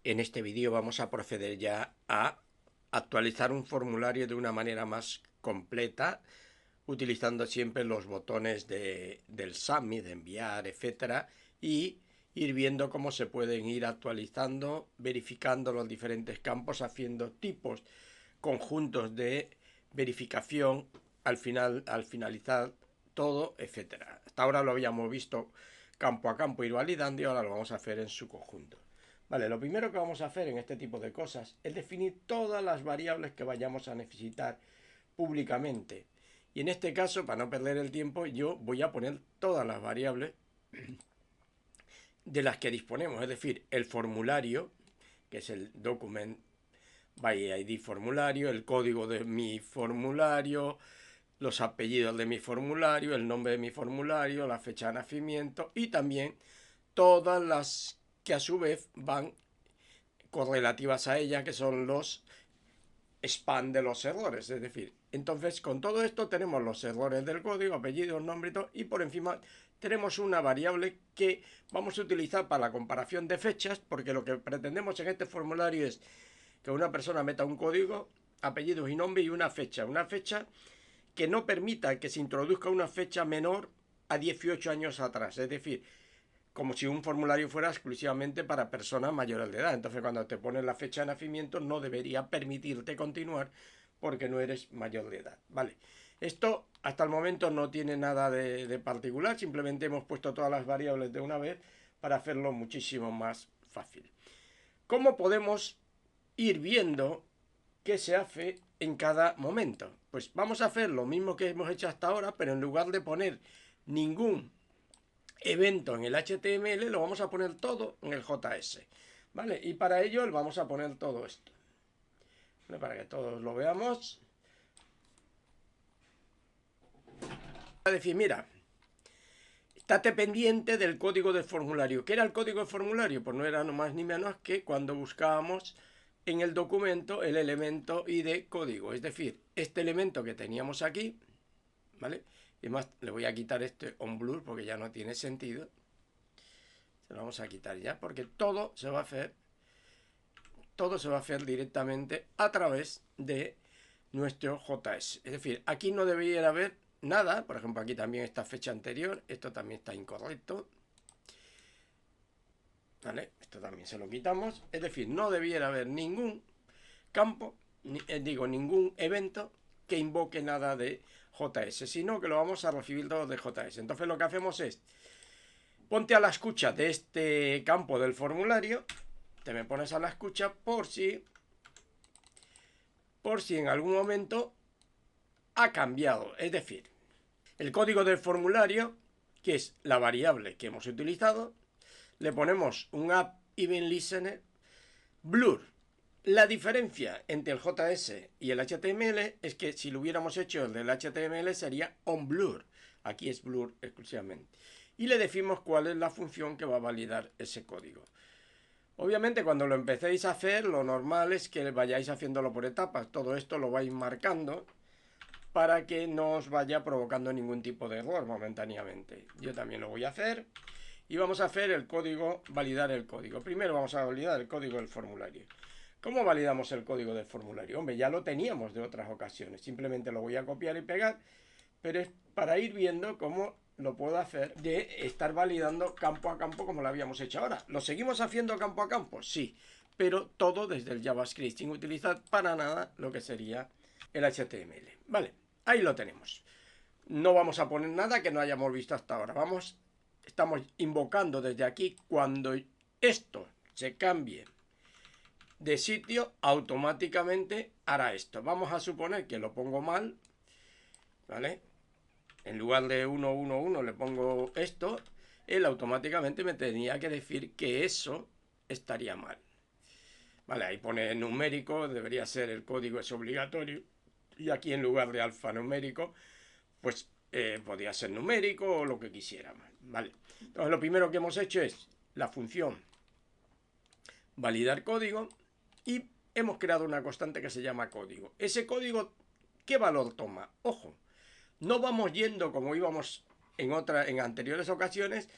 En este vídeo vamos a proceder ya a actualizar un formulario de una manera más completa, utilizando siempre los botones del Submit, de enviar, etcétera, y ir viendo cómo se pueden ir actualizando, verificando los diferentes campos, haciendo tipos conjuntos de verificación al finalizar todo, etcétera. Hasta ahora lo habíamos visto campo a campo ir validando y ahora lo vamos a hacer en su conjunto. Vale, lo primero que vamos a hacer en este tipo de cosas es definir todas las variables que vayamos a necesitar públicamente. Y en este caso, para no perder el tiempo, yo voy a poner todas las variables de las que disponemos, es decir, el formulario, que es el document by ID formulario, el código de mi formulario, los apellidos de mi formulario, el nombre de mi formulario, la fecha de nacimiento y también todas las que a su vez van correlativas a ella, que son los spam de los errores. Es decir, entonces con todo esto tenemos los errores del código, apellidos, nombre y todo, y por encima tenemos una variable que vamos a utilizar para la comparación de fechas, porque lo que pretendemos en este formulario es que una persona meta un código, apellidos y nombre y una fecha que no permita que se introduzca una fecha menor a 18 años atrás, es decir, como si un formulario fuera exclusivamente para personas mayores de edad. Entonces, cuando te pones la fecha de nacimiento, no debería permitirte continuar porque no eres mayor de edad. Vale. Esto hasta el momento no tiene nada de particular, simplemente hemos puesto todas las variables de una vez para hacerlo muchísimo más fácil. ¿Cómo podemos ir viendo qué se hace en cada momento? Pues vamos a hacer lo mismo que hemos hecho hasta ahora, pero en lugar de poner ningún evento en el HTML, lo vamos a poner todo en el JS. ¿Vale? Y para ello vamos a poner todo esto. ¿Vale? Para que todos lo veamos. A decir, mira, estate pendiente del código del formulario. ¿Qué era el código del formulario? Pues no era no más ni menos que cuando buscábamos en el documento el elemento ID código. Es decir, este elemento que teníamos aquí, ¿vale? Y más, le voy a quitar este on blur porque ya no tiene sentido. Se lo vamos a quitar ya porque todo se va a hacer directamente a través de nuestro JS. Es decir, aquí no debería haber nada. Por ejemplo, aquí también está fecha anterior. Esto también está incorrecto. ¿Vale? Esto también se lo quitamos. Es decir, no debiera haber ningún campo, ningún evento que invoque nada de JS, sino que lo vamos a recibir todo de JS. Entonces lo que hacemos es, ponte a la escucha de este campo del formulario, te me pones a la escucha por si en algún momento ha cambiado. Es decir, el código del formulario, que es la variable que hemos utilizado, le ponemos un app event listener blur. La diferencia entre el JS y el HTML es que si lo hubiéramos hecho el del HTML sería onBlur. Aquí es blur exclusivamente. Y le decimos cuál es la función que va a validar ese código. Obviamente cuando lo empecéis a hacer, lo normal es que vayáis haciéndolo por etapas. Todo esto lo vais marcando para que no os vaya provocando ningún tipo de error momentáneamente. Yo también lo voy a hacer. Y vamos a hacer el código, validar el código. Primero vamos a validar el código del formulario. ¿Cómo validamos el código del formulario? Hombre, ya lo teníamos de otras ocasiones. Simplemente lo voy a copiar y pegar, pero es para ir viendo cómo lo puedo hacer de estar validando campo a campo como lo habíamos hecho ahora. ¿Lo seguimos haciendo campo a campo? Sí, pero todo desde el JavaScript, sin utilizar para nada lo que sería el HTML. Vale, ahí lo tenemos. No vamos a poner nada que no hayamos visto hasta ahora. Estamos invocando desde aquí cuando esto se cambie de sitio, automáticamente hará esto. Vamos a suponer que lo pongo mal, ¿vale? En lugar de 111 le pongo esto, él automáticamente me tenía que decir que eso estaría mal. Vale, ahí pone numérico, debería ser el código es obligatorio. Y aquí en lugar de alfanumérico, pues podría ser numérico o lo que quisiéramos. Vale. Entonces lo primero que hemos hecho es la función validar código y hemos creado una constante que se llama código. Ese código, ¿qué valor toma? Ojo, no vamos yendo como íbamos en anteriores ocasiones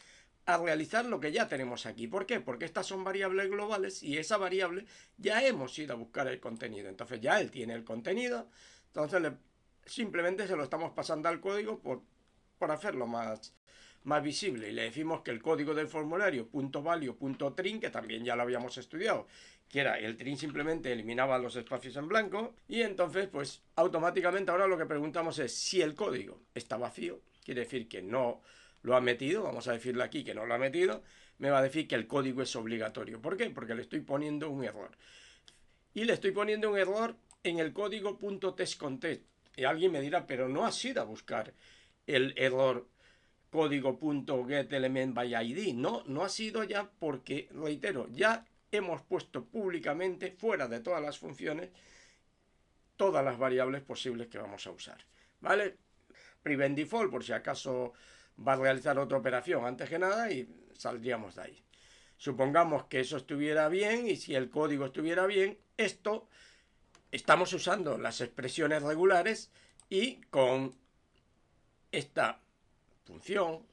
a realizar lo que ya tenemos aquí. ¿Por qué? Porque estas son variables globales y esa variable ya hemos ido a buscar el contenido. Entonces ya él tiene el contenido, entonces simplemente se lo estamos pasando al código por hacerlo más visible. Y le decimos que el código del formulario .value.trim, que también ya lo habíamos estudiado, que era el trim simplemente eliminaba los espacios en blanco, y entonces pues automáticamente ahora lo que preguntamos es si el código está vacío, quiere decir que no lo ha metido, vamos a decirle aquí que no lo ha metido, me va a decir que el código es obligatorio. ¿Por qué? Porque le estoy poniendo un error. Y le estoy poniendo un error en el código .testContext. Y alguien me dirá, pero no has ido a buscar el error código.getElementById. No, no ha sido ya porque, reitero, ya hemos puesto públicamente, fuera de todas las funciones, todas las variables posibles que vamos a usar. ¿Vale? Prevent default, por si acaso va a realizar otra operación antes que nada, y saldríamos de ahí. Supongamos que eso estuviera bien, y si el código estuviera bien, esto estamos usando las expresiones regulares, y con esta función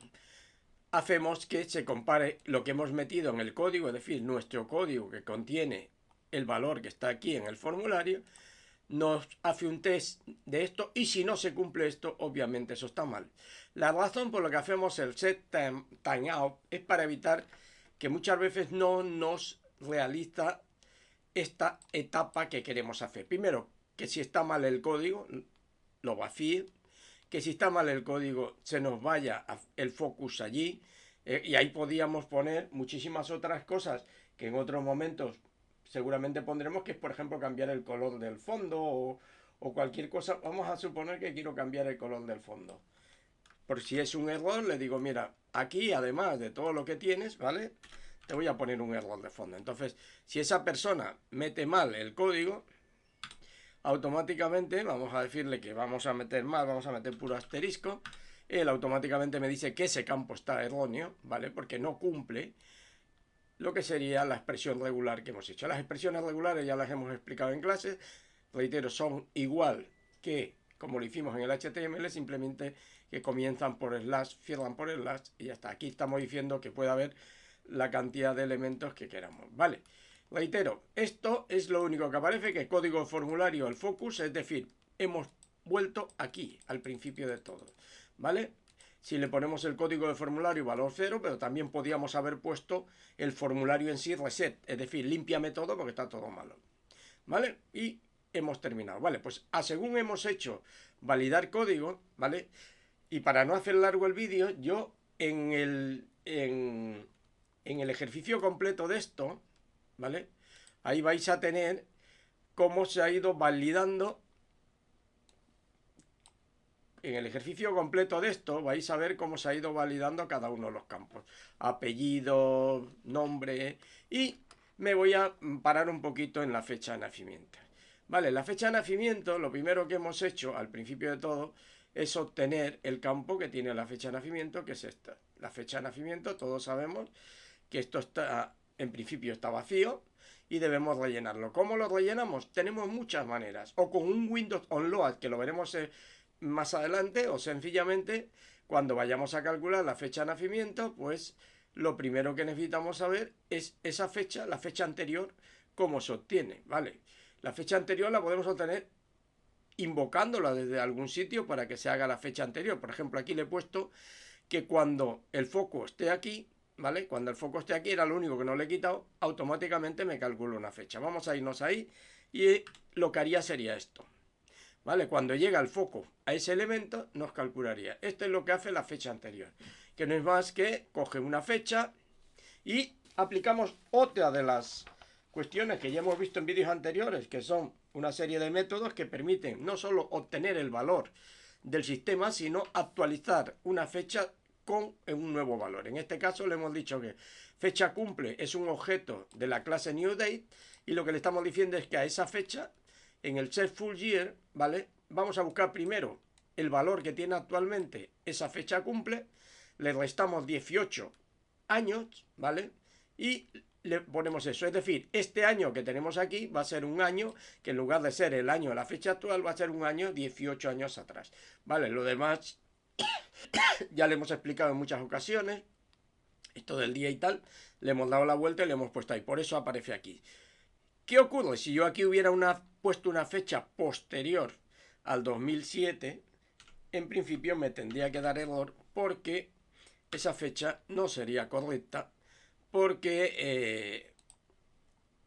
hacemos que se compare lo que hemos metido en el código, es decir, nuestro código que contiene el valor que está aquí en el formulario, nos hace un test de esto, y si no se cumple esto, obviamente eso está mal. La razón por la que hacemos el set timeout es para evitar que muchas veces no nos realiza esta etapa que queremos hacer. Primero, que si está mal el código, lo vacíe, que si está mal el código se nos vaya el focus allí, y ahí podíamos poner muchísimas otras cosas que en otros momentos seguramente pondremos, que es por ejemplo cambiar el color del fondo o cualquier cosa. Vamos a suponer que quiero cambiar el color del fondo. Por si es un error, le digo, mira, aquí además de todo lo que tienes, ¿vale? Te voy a poner un error de fondo. Entonces, si esa persona mete mal el código, automáticamente vamos a decirle que vamos a meter mal, vamos a meter puro asterisco. Él automáticamente me dice que ese campo está erróneo, ¿vale? Porque no cumple lo que sería la expresión regular que hemos hecho. Las expresiones regulares ya las hemos explicado en clase. Reitero, son igual que como lo hicimos en el HTML, simplemente que comienzan por slash, cierran por slash y ya está. Aquí estamos diciendo que puede haber la cantidad de elementos que queramos, ¿vale? Reitero, esto es lo único que aparece, que código formulario, el focus, es decir, hemos vuelto aquí, al principio de todo, ¿vale? Si le ponemos el código de formulario valor 0, pero también podíamos haber puesto el formulario en sí reset, es decir, límpiame todo porque está todo malo, ¿vale? Y hemos terminado, ¿vale? Pues según hemos hecho validar código, ¿vale? Y para no hacer largo el vídeo, yo en el ejercicio completo de esto, ¿vale? Ahí vais a tener cómo se ha ido validando. En el ejercicio completo de esto vais a ver cómo se ha ido validando cada uno de los campos. Apellido, nombre, y me voy a parar un poquito en la fecha de nacimiento. Vale, la fecha de nacimiento, lo primero que hemos hecho al principio de todo es obtener el campo que tiene la fecha de nacimiento, que es esta. La fecha de nacimiento, todos sabemos que esto está, en principio está vacío, y debemos rellenarlo. ¿Cómo lo rellenamos? Tenemos muchas maneras. O con un Windows onload, que lo veremos más adelante, o sencillamente cuando vayamos a calcular la fecha de nacimiento, pues lo primero que necesitamos saber es esa fecha, la fecha anterior, cómo se obtiene, ¿vale? La fecha anterior la podemos obtener invocándola desde algún sitio para que se haga la fecha anterior. Por ejemplo, aquí le he puesto que cuando el foco esté aquí, ¿vale? Cuando el foco esté aquí, era lo único que no le he quitado, automáticamente me calculo una fecha. Vamos a irnos ahí, y lo que haría sería esto, ¿vale? Cuando llega el foco a ese elemento, nos calcularía. Esto es lo que hace la fecha anterior, que no es más que coge una fecha y aplicamos otra de las cuestiones que ya hemos visto en vídeos anteriores, que son una serie de métodos que permiten no solo obtener el valor del sistema, sino actualizar una fecha con un nuevo valor. En este caso le hemos dicho que fecha cumple es un objeto de la clase NewDate, y lo que le estamos diciendo es que a esa fecha, en el set full year, ¿vale? Vamos a buscar primero el valor que tiene actualmente esa fecha cumple, le restamos 18 años, ¿vale? Y le ponemos eso, es decir, este año que tenemos aquí va a ser un año que en lugar de ser el año de la fecha actual va a ser un año 18 años atrás, ¿vale? Lo demás ya le hemos explicado en muchas ocasiones. esto del día y tal, le hemos dado la vuelta y le hemos puesto ahí, por eso aparece aquí. ¿Qué ocurre? Si yo aquí hubiera puesto una fecha posterior al 2007, en principio me tendría que dar error porque esa fecha no sería correcta, porque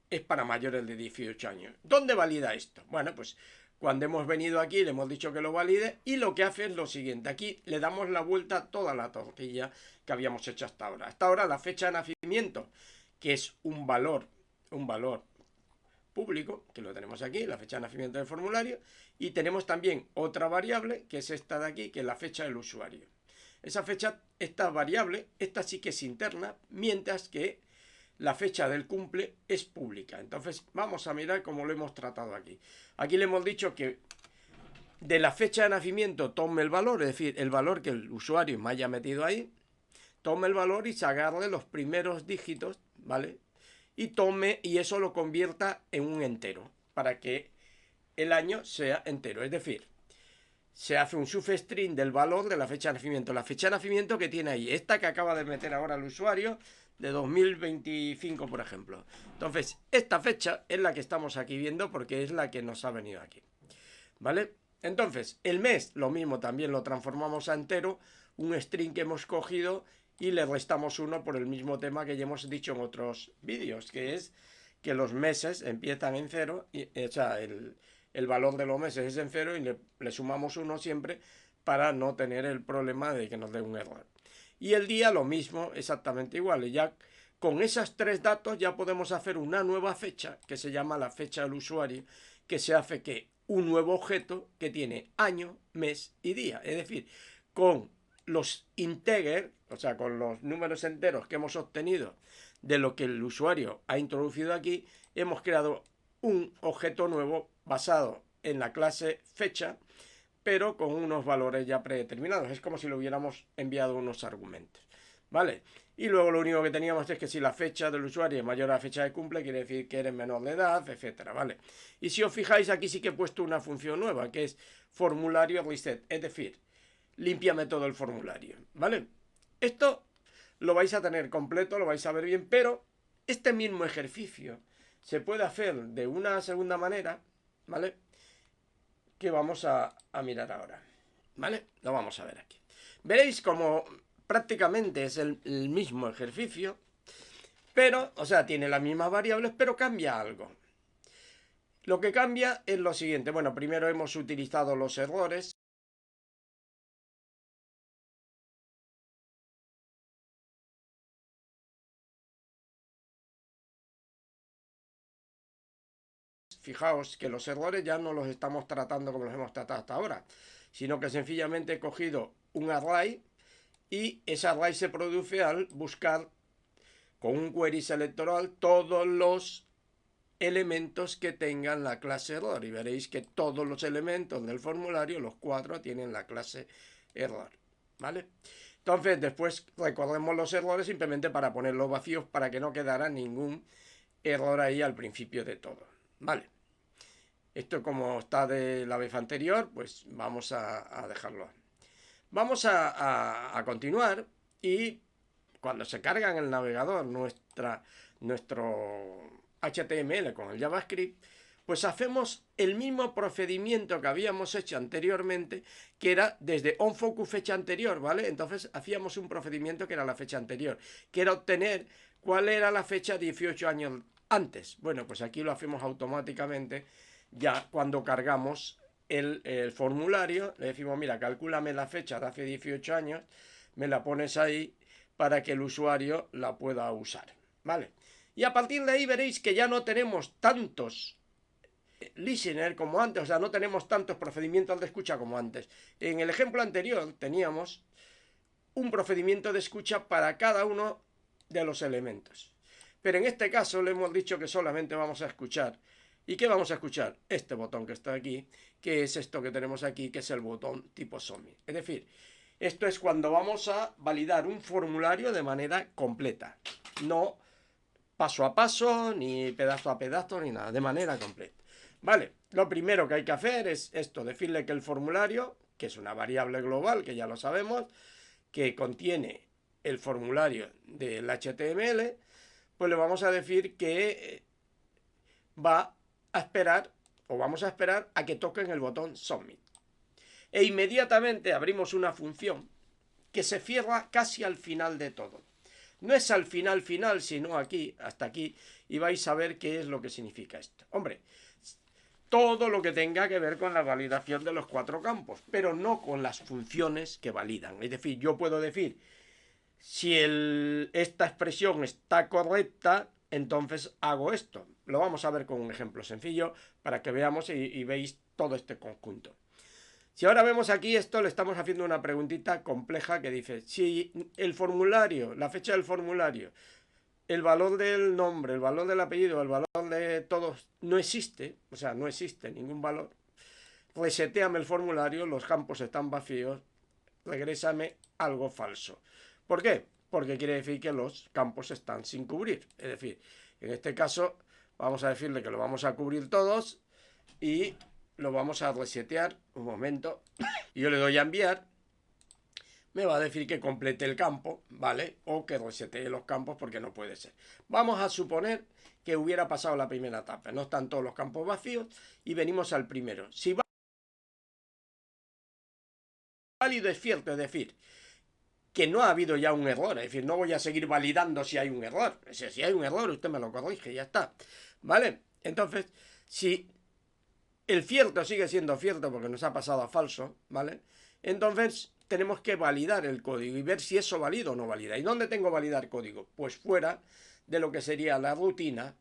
es para mayores de 18 años. ¿Dónde valida esto? Bueno, pues cuando hemos venido aquí le hemos dicho que lo valide y lo que hace es lo siguiente. Aquí le damos la vuelta a toda la tortilla que habíamos hecho hasta ahora. Hasta ahora la fecha de nacimiento, que es un valor público, que lo tenemos aquí, la fecha de nacimiento del formulario, y tenemos también otra variable, que es esta de aquí, que es la fecha del usuario. Esa fecha, esta variable, esta sí que es interna, mientras que la fecha del cumple es pública. Entonces vamos a mirar cómo lo hemos tratado aquí. Aquí le hemos dicho que de la fecha de nacimiento tome el valor, es decir, el valor que el usuario me haya metido ahí, tome el valor y sacarle los primeros dígitos, ¿vale? Y eso lo convierta en un entero, para que el año sea entero. Es decir, se hace un substring del valor de la fecha de nacimiento. La fecha de nacimiento que tiene ahí, esta que acaba de meter ahora el usuario, de 2025, por ejemplo. Entonces, esta fecha es la que estamos aquí viendo porque es la que nos ha venido aquí. ¿Vale? Entonces, el mes, lo mismo, también lo transformamos a entero, un string que hemos cogido y le restamos 1 por el mismo tema que ya hemos dicho en otros vídeos, que es que los meses empiezan en 0, o sea, el valor de los meses es en 0 y le sumamos 1 siempre para no tener el problema de que nos dé un error. Y el día lo mismo, exactamente igual. Y ya con esos 3 datos ya podemos hacer una nueva fecha, que se llama la fecha del usuario, que se hace que un nuevo objeto que tiene año, mes y día. Es decir, con los integers, o sea, con los números enteros que hemos obtenido de lo que el usuario ha introducido aquí, hemos creado un objeto nuevo basado en la clase fecha, pero con unos valores ya predeterminados. Es como si le hubiéramos enviado unos argumentos, ¿vale? Y luego lo único que teníamos es que si la fecha del usuario es mayor a la fecha de cumple, quiere decir que eres menor de edad, etcétera, ¿vale? Y si os fijáis, aquí sí que he puesto una función nueva, que es formulario reset, es decir, límpiame todo el formulario, ¿vale? Esto lo vais a tener completo, lo vais a ver bien, pero este mismo ejercicio se puede hacer de una segunda manera, ¿vale? Que vamos a mirar ahora, ¿vale? Lo vamos a ver aquí. Veréis como prácticamente es el mismo ejercicio, pero, o sea, tiene las mismas variables, pero cambia algo. Lo que cambia es lo siguiente. Bueno, primero hemos utilizado los errores. Fijaos que los errores ya no los estamos tratando como los hemos tratado hasta ahora, sino que sencillamente he cogido un array y ese array se produce al buscar con un query selectoral todos los elementos que tengan la clase error, y veréis que todos los elementos del formulario, los 4, tienen la clase error, ¿vale? Entonces después recordemos los errores simplemente para ponerlos vacíos para que no quedara ningún error ahí al principio de todo, ¿vale? Esto como está de la vez anterior, pues vamos a dejarlo. Vamos a continuar y cuando se carga en el navegador nuestro HTML con el JavaScript, pues hacemos el mismo procedimiento que habíamos hecho anteriormente, que era desde onFocus fecha anterior, ¿vale? Entonces hacíamos un procedimiento que era la fecha anterior, que era obtener cuál era la fecha 18 años antes. Bueno, pues aquí lo hacemos automáticamente ya cuando cargamos el formulario, le decimos, mira, calcúlame la fecha de hace 18 años, me la pones ahí para que el usuario la pueda usar, ¿vale? Y a partir de ahí veréis que ya no tenemos tantos listener como antes, o sea, no tenemos tantos procedimientos de escucha como antes. En el ejemplo anterior teníamos un procedimiento de escucha para cada uno de los elementos. Pero en este caso le hemos dicho que solamente vamos a escuchar. ¿Y qué vamos a escuchar? Este botón que está aquí, que es esto que tenemos aquí, que es el botón tipo submit. Es decir, esto es cuando vamos a validar un formulario de manera completa. No paso a paso, ni pedazo a pedazo, ni nada, de manera completa. Vale, lo primero que hay que hacer es esto, decirle que el formulario, que es una variable global, que ya lo sabemos, que contiene el formulario del HTML, pues le vamos a decir que va a esperar, o vamos a esperar a que toquen el botón Submit. E inmediatamente abrimos una función que se cierra casi al final de todo. No es al final, sino aquí, hasta aquí, y vais a ver qué es lo que significa esto. Hombre, todo lo que tenga que ver con la validación de los 4 campos, pero no con las funciones que validan. Es decir, yo puedo decir, si esta expresión está correcta, entonces hago esto. Lo vamos a ver con un ejemplo sencillo para que veamos y veis todo este conjunto. Si ahora vemos aquí esto, le estamos haciendo una preguntita compleja que dice, si el formulario, la fecha del formulario, el valor del nombre, el valor del apellido, el valor de todos no existe, o sea, no existe ningún valor, resetéame el formulario, los campos están vacíos, regrésame algo falso. ¿Por qué? Porque quiere decir que los campos están sin cubrir. Es decir, en este caso vamos a decirle que lo vamos a cubrir todos y lo vamos a resetear. Un momento. Y yo le doy a enviar. Me va a decir que complete el campo, ¿vale? O que resetee los campos porque no puede ser. Vamos a suponer que hubiera pasado la primera etapa. No están todos los campos vacíos y venimos al primero. Si válido es cierto, es decir, que no ha habido ya un error, es decir, no voy a seguir validando si hay un error. Si hay un error, usted me lo corrige y ya está, ¿vale? Entonces, si el cierto sigue siendo cierto porque nos ha pasado a falso, ¿vale? Entonces tenemos que validar el código y ver si eso valida o no valida. ¿Y dónde tengo validar código? Pues fuera de lo que sería la rutina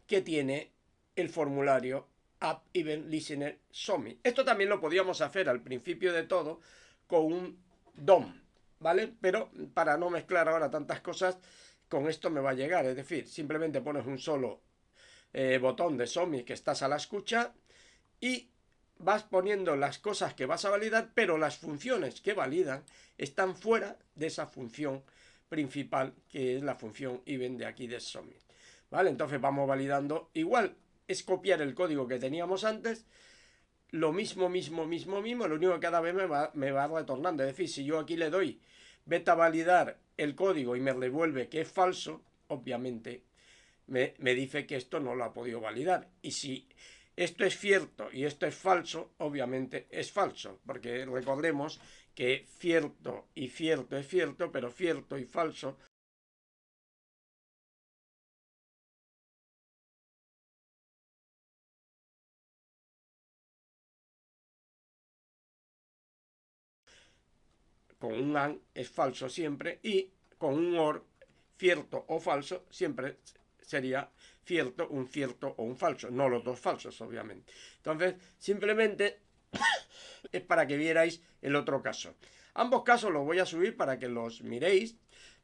que tiene el formulario App Event Listener Submit. Esto también lo podíamos hacer al principio de todo con un DOM, ¿vale? Pero para no mezclar ahora tantas cosas, con esto me va a llegar. Es decir, simplemente pones un solo botón de Submit que estás a la escucha y vas poniendo las cosas que vas a validar, pero las funciones que validan están fuera de esa función principal, que es la función event de aquí de Submit. ¿Vale? Entonces vamos validando. Igual es copiar el código que teníamos antes. Lo mismo, lo único que cada vez me va retornando. Es decir, si yo aquí le doy vete a validar el código y me devuelve que es falso, obviamente me dice que esto no lo ha podido validar. Y si esto es cierto y esto es falso, obviamente es falso, porque recordemos que cierto y cierto es cierto, pero cierto y falso con un AND es falso siempre y con un OR cierto o falso siempre sería cierto, un cierto o un falso, no los dos falsos obviamente. Entonces simplemente es para que vierais el otro caso. Ambos casos los voy a subir para que los miréis,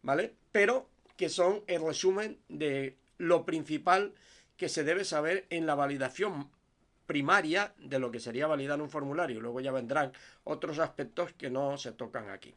¿vale? Pero que son el resumen de lo principal que se debe saber en la validación primaria de lo que sería validar un formulario. Luego ya vendrán otros aspectos que no se tocan aquí.